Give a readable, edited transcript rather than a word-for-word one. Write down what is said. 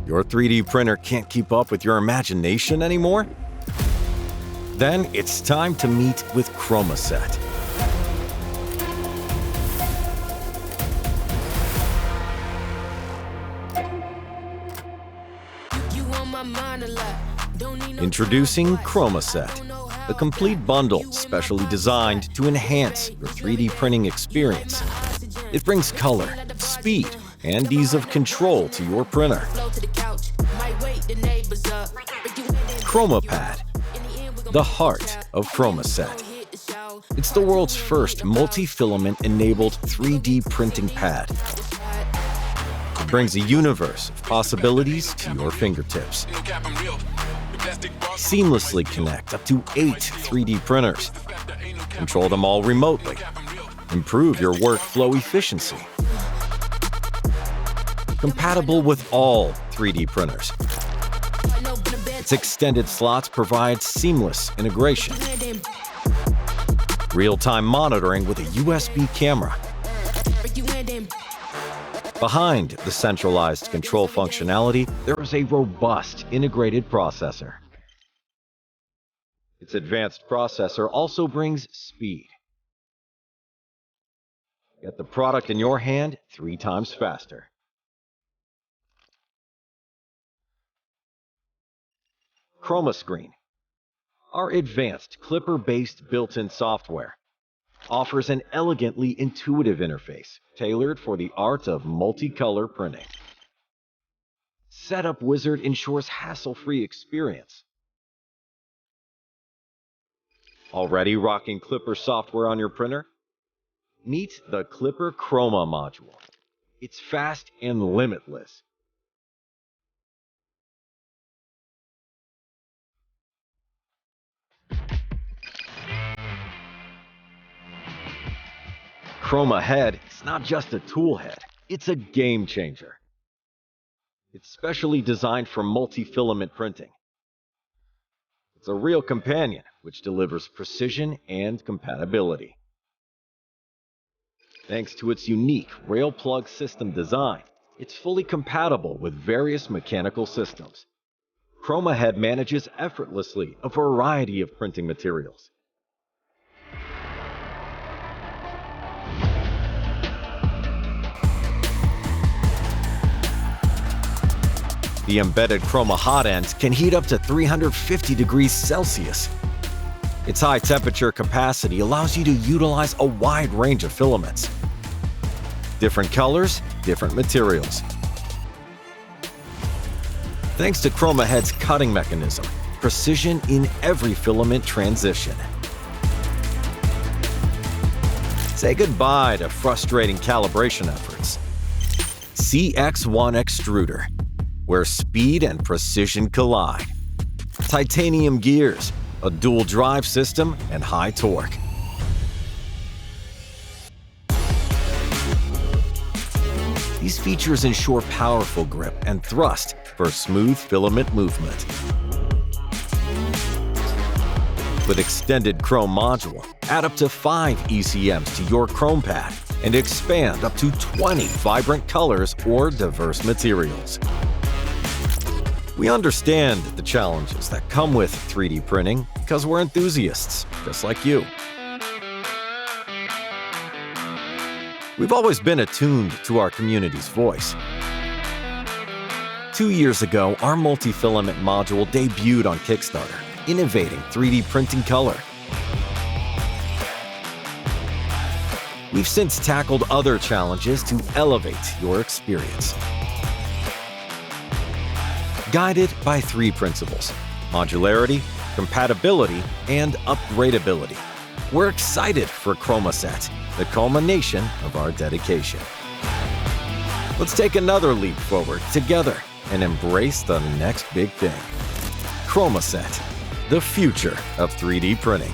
Your 3D printer can't keep up with your imagination anymore? Then it's time to meet with ChromaSet. Introducing ChromaSet, a complete bundle specially designed to enhance your 3D printing experience. It brings color, speed, and ease of control to your printer. ChromaPad, the heart of ChromaSet. It's the world's first multi-filament enabled 3D printing pad. It brings a universe of possibilities to your fingertips. Seamlessly connect up to 8 3D printers. Control them all remotely. Improve your workflow efficiency. Compatible with all 3D printers. Its extended slots provide seamless integration. Real-time monitoring with a USB camera. Behind the centralized control functionality, there is a robust integrated processor. Its advanced processor also brings speed. Get the product in your hand 3 times faster. ChromaScreen, our advanced Clipper-based built-in software, offers an elegantly intuitive interface tailored for the art of multicolor printing. Setup Wizard ensures hassle-free experience. Already rocking Clipper software on your printer? Meet the Clipper Chroma module. It's fast and limitless. Chroma Head is not just a tool head, it's a game changer. It's specially designed for multi-filament printing. It's a real companion which delivers precision and compatibility. Thanks to its unique rail plug system design, it's fully compatible with various mechanical systems. Chroma Head manages effortlessly a variety of printing materials. The embedded Chroma hot end can heat up to 350 degrees Celsius. Its high temperature capacity allows you to utilize a wide range of filaments. Different colors, different materials. Thanks to Chroma Head's cutting mechanism, precision in every filament transition. Say goodbye to frustrating calibration efforts. CX1 Extruder, where speed and precision collide. Titanium gears, a dual drive system, and high torque. These features ensure powerful grip and thrust for smooth filament movement. With extended Chrome module, add up to 5 ECMs to your Chrome pad and expand up to 20 vibrant colors or diverse materials. We understand the challenges that come with 3D printing because we're enthusiasts, just like you. We've always been attuned to our community's voice. 2 years ago, our multi-filament module debuted on Kickstarter, innovating 3D printing color. We've since tackled other challenges to elevate your experience. Guided by 3 principles: modularity, compatibility, and upgradability. We're excited for ChromaSet, the culmination of our dedication. Let's take another leap forward together and embrace the next big thing. ChromaSet, the future of 3D printing.